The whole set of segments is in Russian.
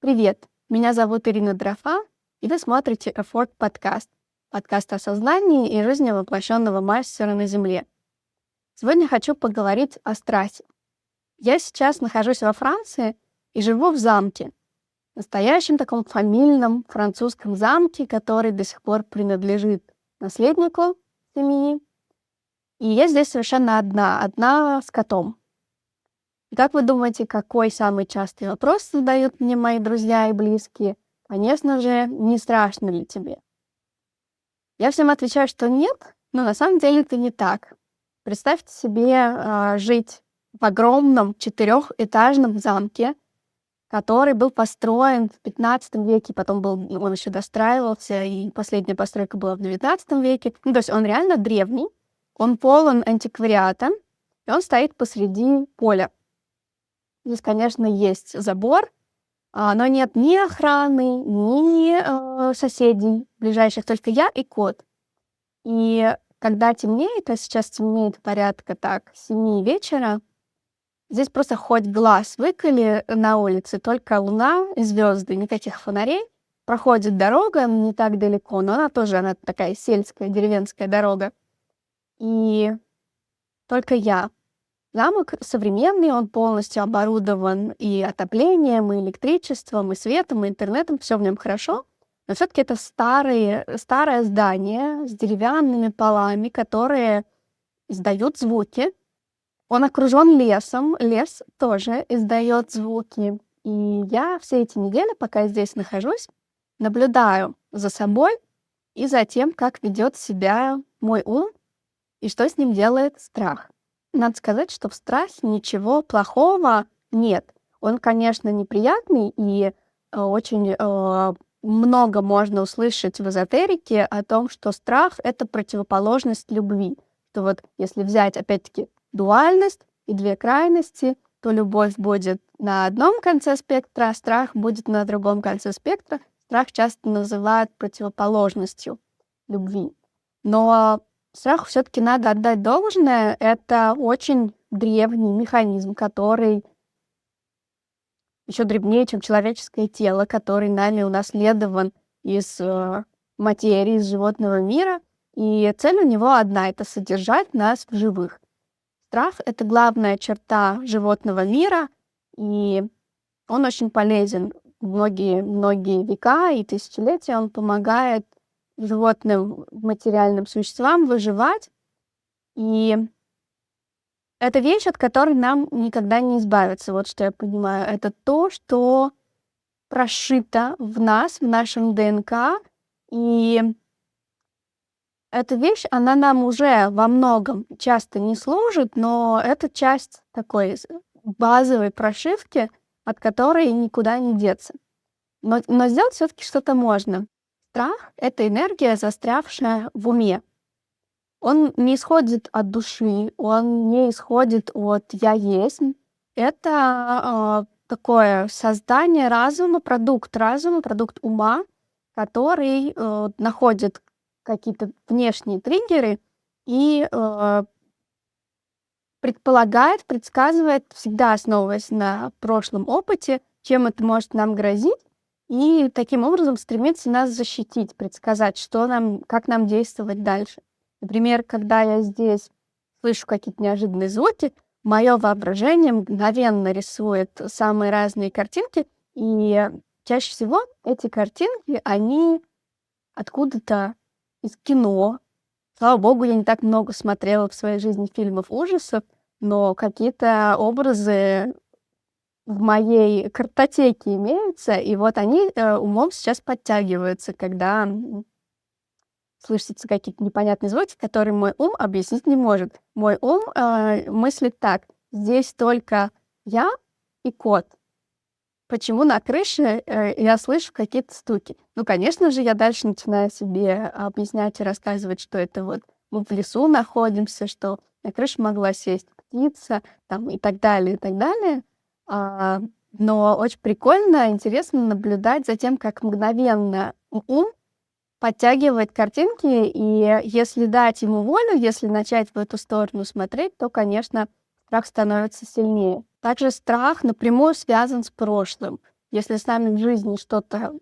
Привет, меня зовут Ирина Дрофа, и вы смотрите Effort подкаст, подкаст о сознании и жизни воплощенного мастера на Земле. Сегодня хочу поговорить о страхе. Я сейчас нахожусь во Франции и живу в замке, настоящем таком фамильном французском замке, который до сих пор принадлежит наследнику семьи. И я здесь совершенно одна с котом. И как вы думаете, какой самый частый вопрос задают мне мои друзья и близкие? Конечно же, не страшно ли тебе? Я всем отвечаю, что нет, но на самом деле это не так. Представьте себе жить в огромном четырехэтажном замке, который был построен в 15 веке, потом он еще достраивался, и последняя постройка была в 19 веке. То есть он реально древний, он полон антиквариата, и он стоит посреди поля. Здесь, конечно, есть забор, но нет ни охраны, ни соседей ближайших, только я и кот. И когда темнеет, а сейчас темнеет порядка 7 вечера, здесь просто хоть глаз выколи на улице, только луна и звезды, никаких фонарей. Проходит дорога не так далеко, но она такая сельская, деревенская дорога. И только я. Замок современный, он полностью оборудован и отоплением, и электричеством, и светом, и интернетом, все в нем хорошо. Но все-таки это старое здание с деревянными полами, которые издают звуки. Он окружен лесом, лес тоже издает звуки. И я все эти недели, пока я здесь нахожусь, наблюдаю за собой и за тем, как ведет себя мой ум и что с ним делает страх. Надо сказать, что в страхе ничего плохого нет. Он, конечно, неприятный, и очень много можно услышать в эзотерике о том, что страх — это противоположность любви. Что вот если взять, опять-таки, дуальность и две крайности, то любовь будет на одном конце спектра, а страх будет на другом конце спектра. Страх часто называют противоположностью любви. Но страху все-таки надо отдать должное. Это очень древний механизм, который еще древнее, чем человеческое тело, который нами унаследован из материи, из животного мира. И цель у него одна — это содержать нас в живых. Страх — это главная черта животного мира, и он очень полезен. Многие века и тысячелетия он помогает животным, материальным существам выживать. И это вещь, от которой нам никогда не избавиться. Вот что я понимаю. Это то, что прошито в нас, в нашем ДНК. И эта вещь, она нам уже во многом часто не служит, но это часть такой базовой прошивки, от которой никуда не деться. Но сделать все-таки что-то можно. Страх — это энергия, застрявшая в уме. Он не исходит от души, он не исходит от «я есть». Это такое создание разума, продукт ума, который находит какие-то внешние триггеры и предсказывает, всегда основываясь на прошлом опыте, чем это может нам грозить, и таким образом стремится нас защитить, предсказать, как нам действовать дальше. Например, когда я здесь слышу какие-то неожиданные звуки, мое воображение мгновенно рисует самые разные картинки, и чаще всего эти картинки, они откуда-то из кино. Слава богу, я не так много смотрела в своей жизни фильмов ужасов, но какие-то образы в моей картотеке имеются, и вот они умом сейчас подтягиваются, когда слышатся какие-то непонятные звуки, которые мой ум объяснить не может. Мой ум мыслит так: здесь только я и кот. Почему на крыше я слышу какие-то стуки? Ну, конечно же, я дальше начинаю себе объяснять и рассказывать, что это вот мы в лесу находимся, что на крыше могла сесть птица, там, и так далее, и так далее. Но очень прикольно, интересно наблюдать за тем, как мгновенно ум подтягивает картинки, и если дать ему волю, если начать в эту сторону смотреть, то, конечно, страх становится сильнее. Также страх напрямую связан с прошлым. Если с нами в жизни что-то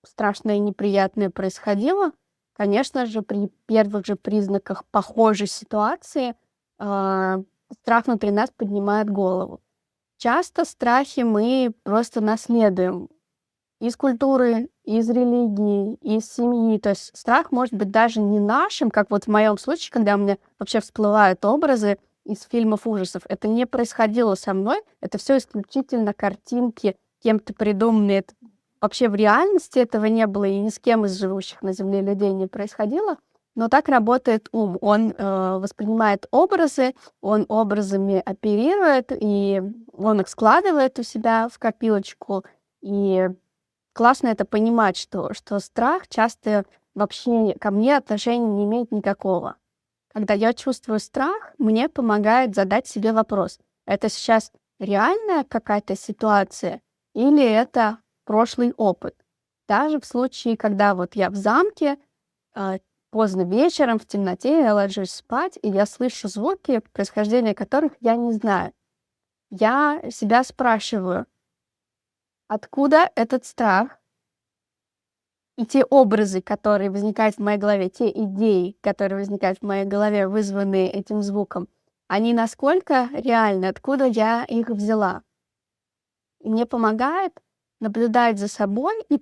страшное и неприятное происходило, конечно же, при первых же признаках похожей ситуации страх внутри нас поднимает голову. Часто страхи мы просто наследуем из культуры, из религии, из семьи. То есть страх может быть даже не нашим, как вот в моем случае, когда у меня вообще всплывают образы из фильмов ужасов. Это не происходило со мной, это все исключительно картинки, кем-то придуманные. Вообще в реальности этого не было, и ни с кем из живущих на Земле людей не происходило. Но так работает ум. Он воспринимает образы, он образами оперирует, и он их складывает у себя в копилочку. И классно это понимать, что страх часто вообще ко мне отношения не имеет никакого. Когда я чувствую страх, мне помогает задать себе вопрос: это сейчас реальная какая-то ситуация или это прошлый опыт? Даже в случае, когда вот я в замке, а, поздно вечером, в темноте, я ложусь спать, и я слышу звуки, происхождения которых я не знаю. Я себя спрашиваю, откуда этот страх? И те образы, которые возникают в моей голове, те идеи, которые возникают в моей голове, вызванные этим звуком, они насколько реальны, откуда я их взяла? И мне помогает наблюдать за собой и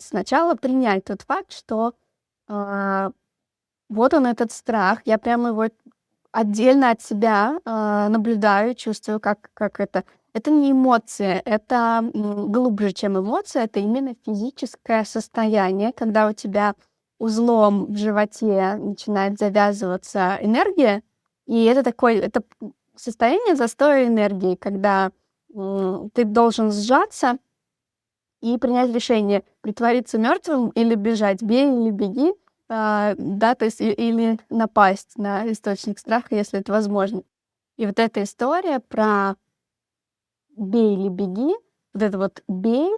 сначала принять тот факт, что а, вот он этот страх, я прямо его отдельно от себя наблюдаю, чувствую, как это. Это не эмоция, это глубже, чем эмоция, это именно физическое состояние, когда у тебя узлом в животе начинает завязываться энергия, и это состояние застоя энергии, когда ты должен сжаться и принять решение: притвориться мертвым или бежать, бей или беги, да, то есть или напасть на источник страха, если это возможно. И вот эта история про бей или беги, вот это вот бей,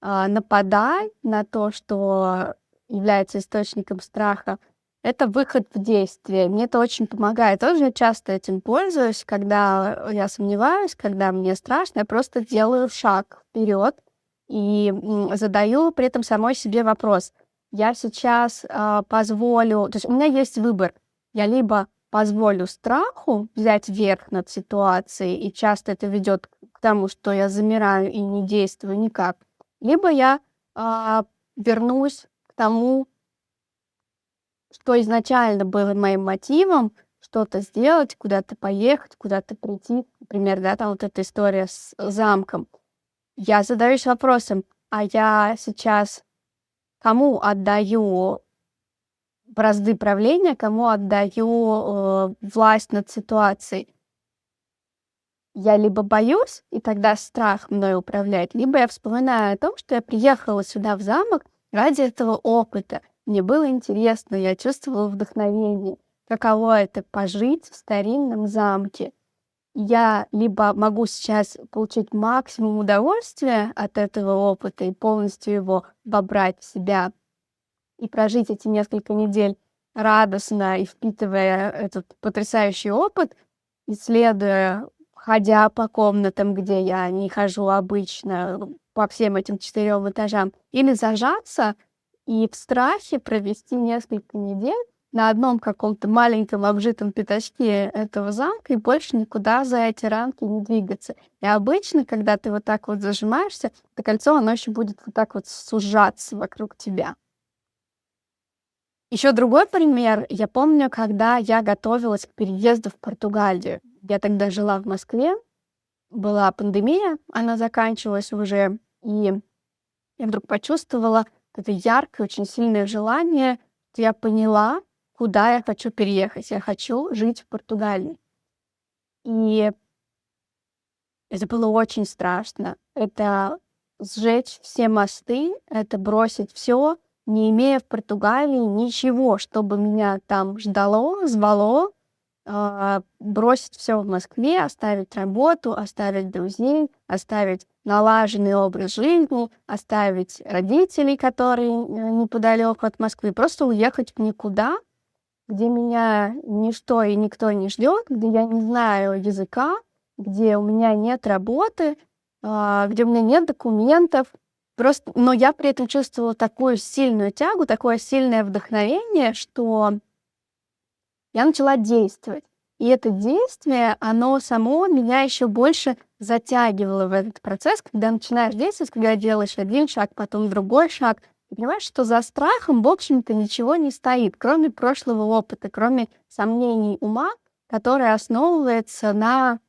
нападай на то, что является источником страха, это выход в действие. Мне это очень помогает. Тоже я часто этим пользуюсь, когда я сомневаюсь, когда мне страшно, я просто делаю шаг вперед и задаю при этом самой себе вопрос: я сейчас позволю, то есть у меня есть выбор, я либо позволю страху взять верх над ситуацией, и часто это ведет к тому, что я замираю и не действую никак, либо я вернусь к тому, что изначально было моим мотивом: что-то сделать, куда-то поехать, куда-то прийти. Например, да, там вот эта история с замком. Я задаюсь вопросом: а я сейчас кому отдаю бразды правления, кому отдаю власть над ситуацией? Я либо боюсь, и тогда страх мной управляет, либо я вспоминаю о том, что я приехала сюда в замок ради этого опыта. Мне было интересно, я чувствовала вдохновение. Каково это — пожить в старинном замке? Я либо могу сейчас получить максимум удовольствия от этого опыта и полностью его вобрать в себя и прожить эти несколько недель радостно и впитывая этот потрясающий опыт, исследуя, ходя по комнатам, где я не хожу обычно, по всем этим 4 этажам, или зажаться и в страхе провести несколько недель на одном каком-то маленьком обжитом пятачке этого замка и больше никуда за эти рамки не двигаться. И обычно, когда ты вот так вот зажимаешься, это кольцо, оно еще будет вот так вот сужаться вокруг тебя. Еще другой пример. Я помню, когда я готовилась к переезду в Португалию. Я тогда жила в Москве, была пандемия, она заканчивалась уже, и я вдруг почувствовала это яркое, очень сильное желание. Я поняла, куда я хочу переехать. Я хочу жить в Португалии. И это было очень страшно. Это сжечь все мосты, это бросить все, не имея в Португалии ничего, чтобы меня там ждало, звало, бросить все в Москве, оставить работу, оставить друзей, оставить налаженный образ жизни, оставить родителей, которые неподалеку от Москвы, просто уехать в никуда, где меня ничто и никто не ждет, где я не знаю языка, где у меня нет работы, где у меня нет документов. Но я при этом чувствовала такую сильную тягу, такое сильное вдохновение, что я начала действовать. И это действие, оно само меня еще больше затягивало в этот процесс, когда начинаешь действовать, когда делаешь один шаг, потом другой шаг. И понимаешь, что за страхом, в общем-то, ничего не стоит, кроме прошлого опыта, кроме сомнений ума, которое основывается на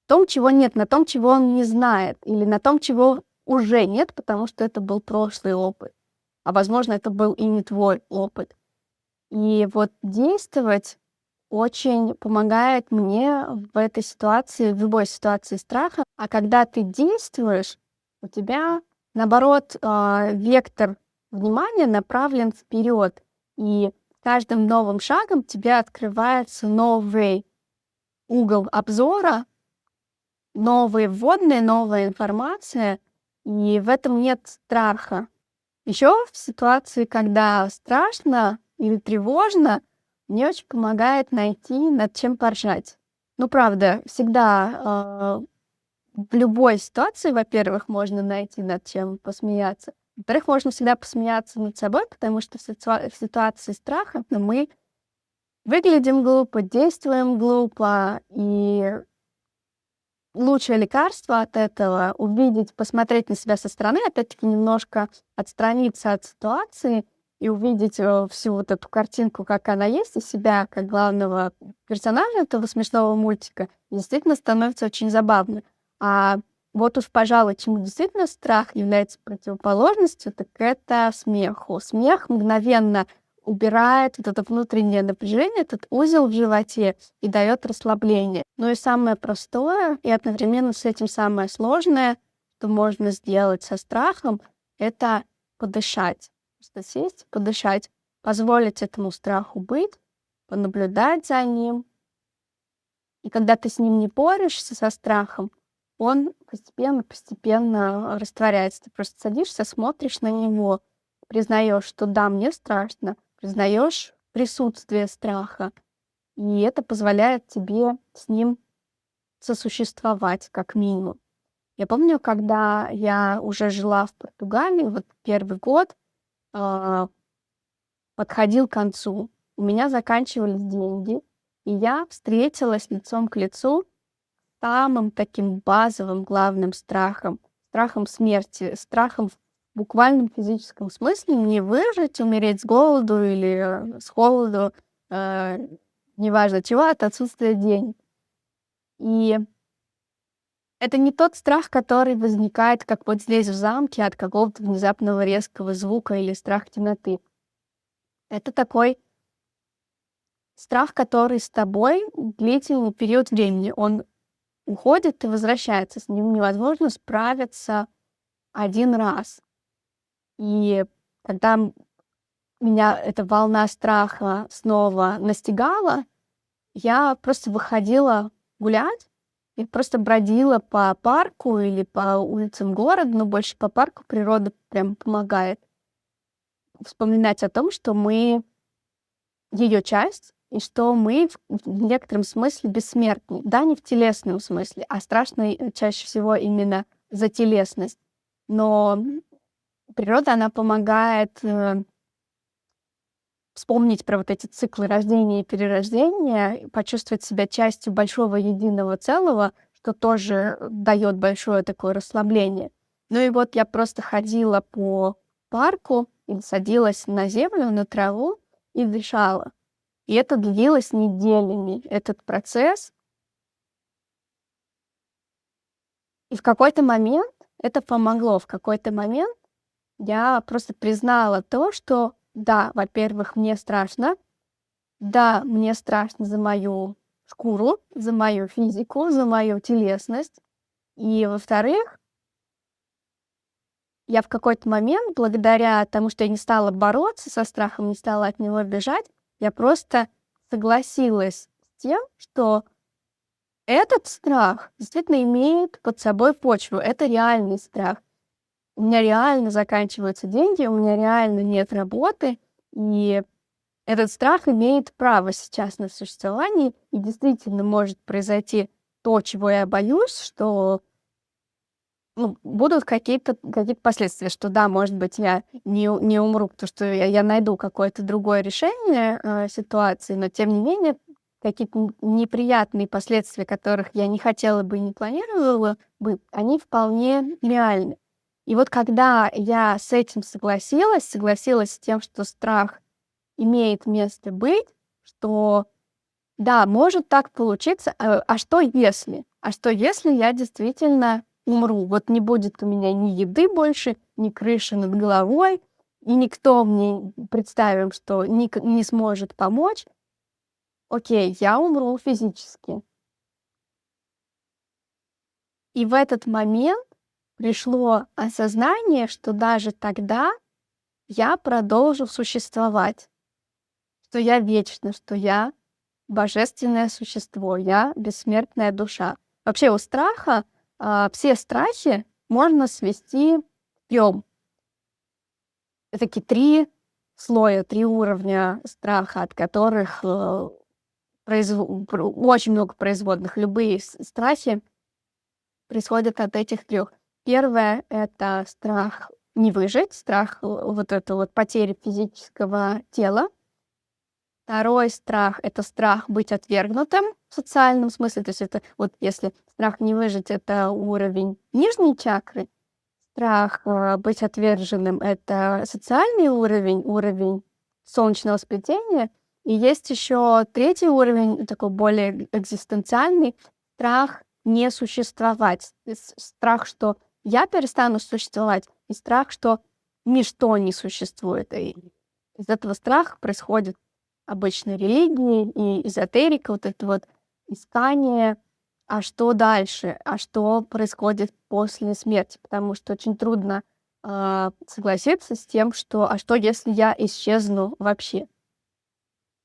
том, чего нет, на том, чего он не знает, или на том, чего уже нет, потому что это был прошлый опыт. А возможно, это был и не твой опыт. И вот действовать очень помогает мне в этой ситуации, в любой ситуации страха. А когда ты действуешь, у тебя, наоборот, вектор внимания направлен вперед. И каждым новым шагом тебе открывается новый угол обзора, новые вводные, новая информация, и в этом нет страха. Еще в ситуации, когда страшно или тревожно, мне очень помогает найти, над чем поржать. Ну, правда, всегда в любой ситуации, во-первых, можно найти над чем посмеяться. Во-вторых, можно всегда посмеяться над собой, потому что в ситуации страха мы выглядим глупо, действуем глупо, и лучшее лекарство от этого — увидеть, посмотреть на себя со стороны, опять-таки немножко отстраниться от ситуации и увидеть всю вот эту картинку, как она есть, и себя как главного персонажа этого смешного мультика, и действительно становится очень забавно. А вот уж, пожалуй, чему действительно страх является противоположностью, так это смеху. Смех мгновенно убирает вот это внутреннее напряжение, этот узел в животе и дает расслабление. Ну и самое простое, и одновременно с этим самое сложное, что можно сделать со страхом, это подышать. Просто сесть, подышать, позволить этому страху быть, понаблюдать за ним. И когда ты с ним не борешься, со страхом, он постепенно растворяется. Ты просто садишься, смотришь на него, признаешь, что да, мне страшно, признаешь присутствие страха, и это позволяет тебе с ним сосуществовать, как минимум. Я помню, когда я уже жила в Португалии, вот первый год подходил к концу, у меня заканчивались деньги, и я встретилась лицом к лицу с самым таким базовым главным страхом, страхом смерти, страхом в буквальном физическом смысле не выжить, умереть с голоду или с холоду, э, неважно чего, от отсутствия денег. И это не тот страх, который возникает, как вот здесь в замке, от какого-то внезапного резкого звука или страх темноты. Это такой страх, который с тобой длительный период времени. Он уходит и возвращается. С ним невозможно справиться один раз. И когда меня эта волна страха снова настигала, я просто выходила гулять и просто бродила по парку или по улицам города, но больше по парку. Природа прям помогает вспоминать о том, что мы ее часть, и что мы в некотором смысле бессмертны. Да, не в телесном смысле, а страшно чаще всего именно за телесность. Но природа, она помогает вспомнить про вот эти циклы рождения и перерождения, почувствовать себя частью большого единого целого, что тоже дает большое такое расслабление. Ну и вот я просто ходила по парку или садилась на землю, на траву и дышала. И это длилось неделями, этот процесс. И в какой-то момент это помогло. В какой-то момент я просто признала то, что да, во-первых, мне страшно. Да, мне страшно за мою шкуру, за мою физику, за мою телесность. И, во-вторых, я в какой-то момент, благодаря тому, что я не стала бороться со страхом, не стала от него бежать, я просто согласилась с тем, что этот страх действительно имеет под собой почву. Это реальный страх. У меня реально заканчиваются деньги, у меня реально нет работы, и этот страх имеет право сейчас на существование, и действительно может произойти то, чего я боюсь, что будут какие-то последствия, что да, может быть, я не умру, потому что я найду какое-то другое решение ситуации, но тем не менее какие-то неприятные последствия, которых я не хотела бы и не планировала бы, они вполне реальны. И вот когда я с этим согласилась с тем, что страх имеет место быть, что да, может так получиться. А что если? А что если я действительно умру? Вот не будет у меня ни еды больше, ни крыши над головой, и никто мне, представим, что не сможет помочь. Окей, я умру физически. И в этот момент пришло осознание, что даже тогда я продолжу существовать, что я вечна, что я божественное существо, я бессмертная душа. Вообще у страха, все страхи можно свести к 3. Это такие 3 слоя, 3 уровня страха, от которых, очень много производных. Любые страхи происходят от этих 3. Первое — это страх не выжить, страх вот это вот потери физического тела. Второй страх — это страх быть отвергнутым в социальном смысле. То есть это вот если страх не выжить — это уровень нижней чакры, страх, быть отверженным — это социальный уровень, уровень солнечного сплетения. И есть еще третий уровень, такой более экзистенциальный — страх не существовать. Страх, что я перестану существовать, и страх, что ничто не существует. И из этого страха происходит обычной религии и эзотерика, вот это вот искание, а что дальше, а что происходит после смерти, потому что очень трудно согласиться с тем, что а что, если я исчезну вообще.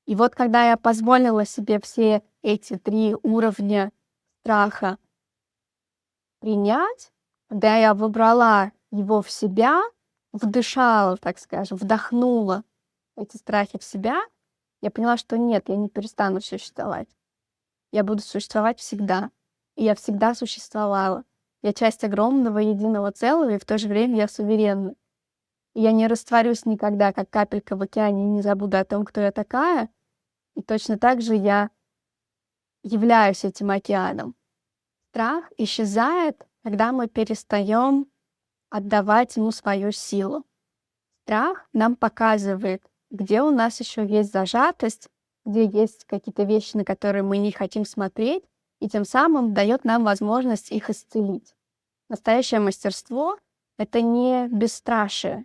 И вот когда я позволила себе все эти 3 уровня страха принять, когда я выбрала его в себя, вдышала, так скажем, вдохнула эти страхи в себя, я поняла, что нет, я не перестану существовать. Я буду существовать всегда. И я всегда существовала. Я часть огромного единого целого, и в то же время я суверенна. И я не растворюсь никогда, как капелька в океане, и не забуду о том, кто я такая. И точно так же я являюсь этим океаном. Страх исчезает, когда мы перестаем отдавать ему свою силу. Страх нам показывает, где у нас еще есть зажатость, где есть какие-то вещи, на которые мы не хотим смотреть, и тем самым дает нам возможность их исцелить. Настоящее мастерство — это не бесстрашие.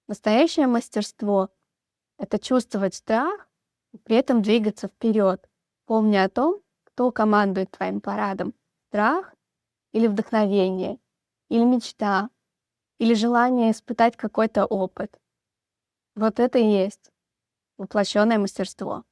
Настоящее мастерство — это чувствовать страх и при этом двигаться вперед, помня о том, кто командует твоим парадом. Страх или вдохновение, или мечта, или желание испытать какой-то опыт. Вот это и есть воплощенное мастерство.